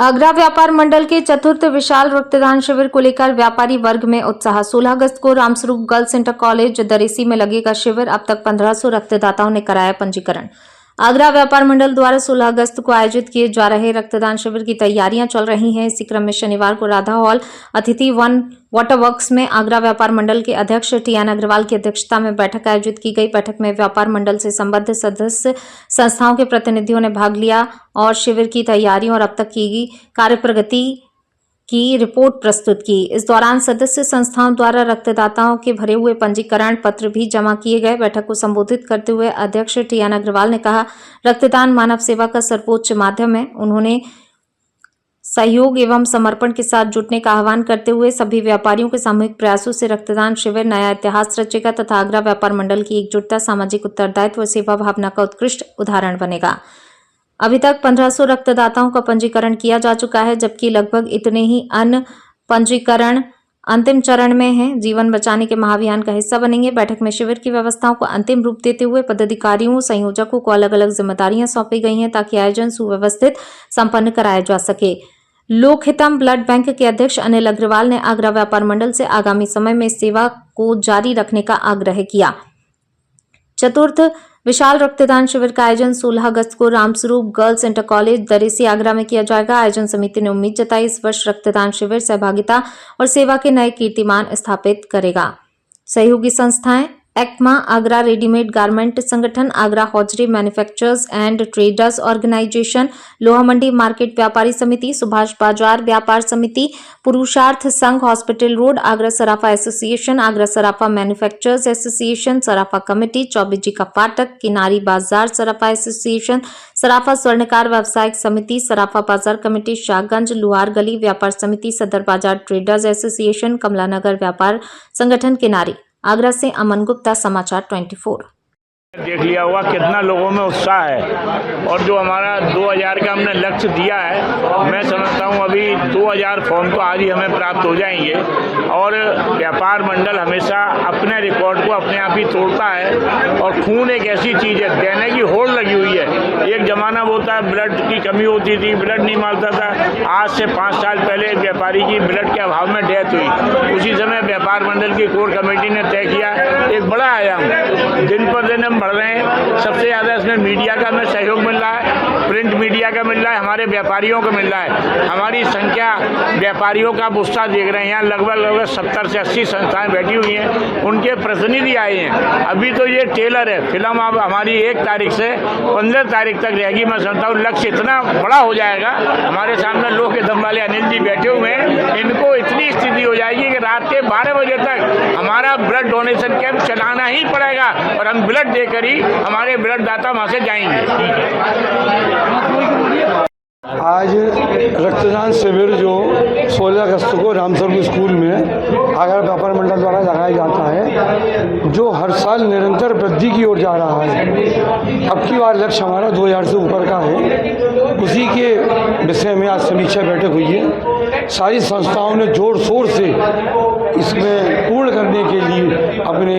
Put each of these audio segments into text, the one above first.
आगरा व्यापार मंडल के चतुर्थ विशाल रक्तदान शिविर को लेकर व्यापारी वर्ग में उत्साह। 16 अगस्त को रामस्वरूप गर्ल्स इंटर कॉलेज दरेसी में लगेगा शिविर। अब तक 1500 रक्तदाताओं ने कराया पंजीकरण। आगरा व्यापार मंडल द्वारा 16 अगस्त को आयोजित किए जा रहे रक्तदान शिविर की तैयारियां चल रही हैं। इसी क्रम में शनिवार को राधा हॉल अतिथि वन वाटर वर्क्स में आगरा व्यापार मंडल के अध्यक्ष टीएन अग्रवाल की अध्यक्षता में बैठक आयोजित की गई। बैठक में व्यापार मंडल से संबद्ध सदस्य संस्थाओं के प्रतिनिधियों ने भाग लिया और शिविर की तैयारियों और अब तक की कार्य प्रगति की रिपोर्ट प्रस्तुत की। इस दौरान सदस्य संस्थाओं द्वारा रक्तदाताओं के भरे हुए पंजीकरण पत्र भी जमा किए गए। बैठक को संबोधित करते हुए अध्यक्ष टीएन अग्रवाल ने कहा, रक्तदान मानव सेवा का सर्वोच्च माध्यम है। उन्होंने सहयोग एवं समर्पण के साथ जुटने का आह्वान करते हुए सभी व्यापारियों के सामूहिक प्रयासों से रक्तदान शिविर नया इतिहास रचेगा तथा आगरा व्यापार मंडल की एकजुटता, सामाजिक उत्तरदायित्व व सेवा भावना का उत्कृष्ट उदाहरण बनेगा। अभी तक 1500 रक्तदाताओं का पंजीकरण किया जा चुका है, जबकि लगभग इतने ही अन्य पंजीकरण अंतिम चरण में हैं। जीवन बचाने के महाअभियान का हिस्सा बनेंगे। बैठक में शिविर की व्यवस्थाओं को अंतिम रूप देते हुए पदाधिकारियों संयोजकों को अलग अलग जिम्मेदारियां सौंपी गई हैं ताकि आयोजन सुव्यवस्थित संपन्न कराया जा सके। लोकहितम ब्लड बैंक के अध्यक्ष अनिल अग्रवाल ने आगरा व्यापार मंडल से आगामी समय में सेवा को जारी रखने का आग्रह किया। चतुर्थ विशाल रक्तदान शिविर का आयोजन 16 अगस्त को Ramswaroop girls inter college Daresi Agra में किया जाएगा। आयोजन समिति ने उम्मीद जताई इस वर्ष रक्तदान शिविर सहभागिता और सेवा के नए कीर्तिमान स्थापित करेगा। सहयोगी संस्थाएं एक्मा आगरा रेडीमेड गारमेंट संगठन, Agra hosiery manufacturers and traders organisation, Loha Mandi market व्यापारी समिति, सुभाष बाजार व्यापार समिति, पुरुषार्थ संघ हॉस्पिटल रोड, आगरा सराफा एसोसिएशन, आगरा सराफा मैन्युफैक्चरर्स एसोसिएशन, सराफा कमेटी, चौबीजी का फाटक, किनारी बाजार सराफा एसोसिएशन, सराफा स्वर्णकार व्यवसायिक समिति, सराफा बाजार कमेटी, शाहगंज लुहार गली व्यापार समिति, सदर बाजार ट्रेडर्स एसोसिएशन, कमलानगर व्यापार संगठन किनारी। आगरा से अमन गुप्ता, समाचार 24। देख लिया होगा कितना लोगों में उत्साह है और जो हमारा 2000 का हमने लक्ष्य दिया है, मैं समझता हूँ अभी 2000 फॉर्म तो आज ही हमें प्राप्त हो जाएंगे। और व्यापार मंडल हमेशा अपने रिकॉर्ड को अपने आप ही तोड़ता है और खून एक ऐसी चीज़ है, देने की होड़ लगी हुई है। एक ज़माना वो था ब्लड की कमी होती थी, ब्लड नहीं मिलता था। आज से 5 साल पहले एक व्यापारी की ब्लड के अभाव में डेथ हुई। उसी समय व्यापार मंडल की कोर कमेटी ने तय किया एक बड़ा आयाम, दिन पर दिन हम बढ़ रहे हैं। सबसे ज़्यादा इसमें मीडिया का हमें सहयोग मिल रहा है, प्रिंट मीडिया का मिल रहा है, हमारे व्यापारियों को मिल रहा है। हमारी संख्या व्यापारियों का उत्साह देख रहे हैं। यहाँ लगभग 70 से 80 संस्थाएं बैठी हुई हैं, उनके प्रतिनिधि आए हैं। अभी तो ये टेलर है, फिल्म अब हमारी 1 तारीख से 15 तारीख तक रहेगी। मैं समझता हूँ लक्ष्य इतना बड़ा हो जाएगा। हमारे सामने लोग के दम वाले अनिल जी बैठे हुए हैं, इनको इतनी स्थिति हो जाएगी कि रात के 12 बजे तक हमारा ब्लड डोनेशन कैंप चलाना ही पड़ेगा और हम ब्लड देकर ही हमारे ब्लड दाता वहाँ से जाएंगे। आज रक्तदान शिविर जो 16 अगस्त को रामस्वरूप स्कूल में आगरा व्यापार मंडल द्वारा लगाया जाता है, जो हर साल निरंतर वृद्धि की ओर जा रहा है। अब की बार लक्ष्य हमारा 2000 से ऊपर का है। उसी के विषय में आज समीक्षा बैठक हुई है। सारी संस्थाओं ने जोर शोर से इसमें पूर्ण करने के लिए अपने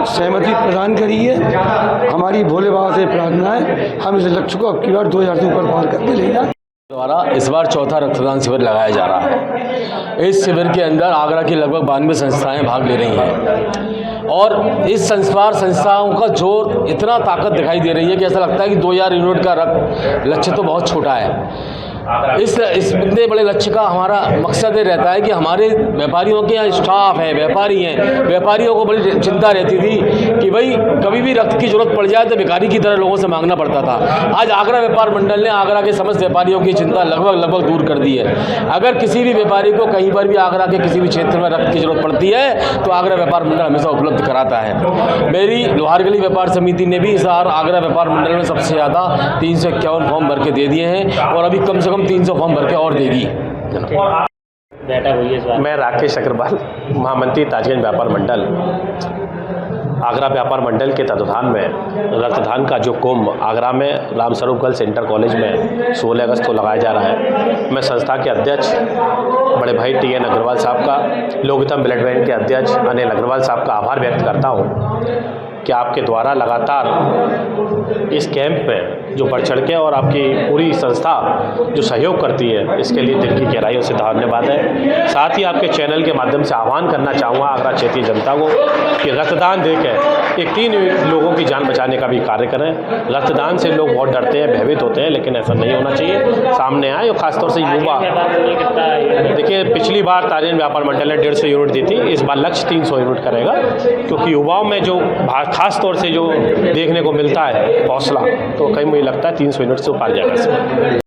सहमति प्रदान करी है। हमारी भोले बाबा से प्रार्थना है हम इस लक्ष्य को अब की बार 2000 से ऊपर पार करके ले जाए। द्वारा इस बार चौथा रक्तदान शिविर लगाया जा रहा है। इस शिविर के अंदर आगरा की लगभग 92 संस्थाएं भाग ले रही हैं और इस संस्थाओं का जोर इतना ताकत दिखाई दे रही है कि ऐसा लगता है कि 2000 यूनिट का रक्त लक्ष्य तो बहुत छोटा है। इस इतने बड़े लक्ष्य का हमारा मकसद ये रहता है कि हमारे व्यापारियों के यहाँ स्टाफ है, व्यापारी हैं, व्यापारियों को बड़ी चिंता रहती थी कि भाई कभी भी रक्त की जरूरत पड़ जाए तो भिखारी की तरह लोगों से मांगना पड़ता था। आज आगरा व्यापार मंडल ने आगरा के समस्त व्यापारियों की चिंता लगभग दूर कर दी है। अगर किसी भी व्यापारी को कहीं पर भी आगरा के किसी भी क्षेत्र में रक्त की जरूरत पड़ती है तो आगरा व्यापार मंडल हमेशा उपलब्ध कराता है। मेरी लोहारगली व्यापार समिति ने भी इस बार आगरा व्यापार मंडल में सबसे ज़्यादा 351 फॉर्म भर के दे दिए हैं और अभी कम से कम 300 फॉर्म भर के और देगी। मैं राकेश अग्रवाल, महामंत्री ताजगंज व्यापार मंडल, आगरा व्यापार मंडल के तत्वाधान में रक्तदान का जो कुंभ आगरा में रामस्वरूप गर्ल्स इंटर कॉलेज में 16 अगस्त को लगाया जा रहा है। मैं संस्था के अध्यक्ष बड़े भाई टीएन अग्रवाल साहब का, लोकहितम ब्लड बैंक के अध्यक्ष अनिल अग्रवाल साहब का आभार व्यक्त करता हूँ कि आपके द्वारा लगातार इस कैंप में जो बढ़ चढ़ के और आपकी पूरी संस्था जो सहयोग करती है, इसके लिए दिल की गहराइयों से धन्यवाद है। साथ ही आपके चैनल के माध्यम से आह्वान करना चाहूँगा आगरा क्षेत्रीय जनता को कि रक्तदान देकर एक 3 लोगों की जान बचाने का भी कार्य करें। रक्तदान से लोग बहुत डरते हैं, भयभीत होते हैं, लेकिन ऐसा नहीं होना चाहिए। सामने आए और ख़ासतौर से युवा, देखिए पिछली बार ताजगंज व्यापार मंडल ने 150 यूनिट दी थी, इस बार लक्ष्य 300 यूनिट करेगा, क्योंकि युवाओं में जो खास तौर से जो देखने को मिलता है हौसला, तो कहीं मुझे लगता है 300 यूनिट से पार जाएगा।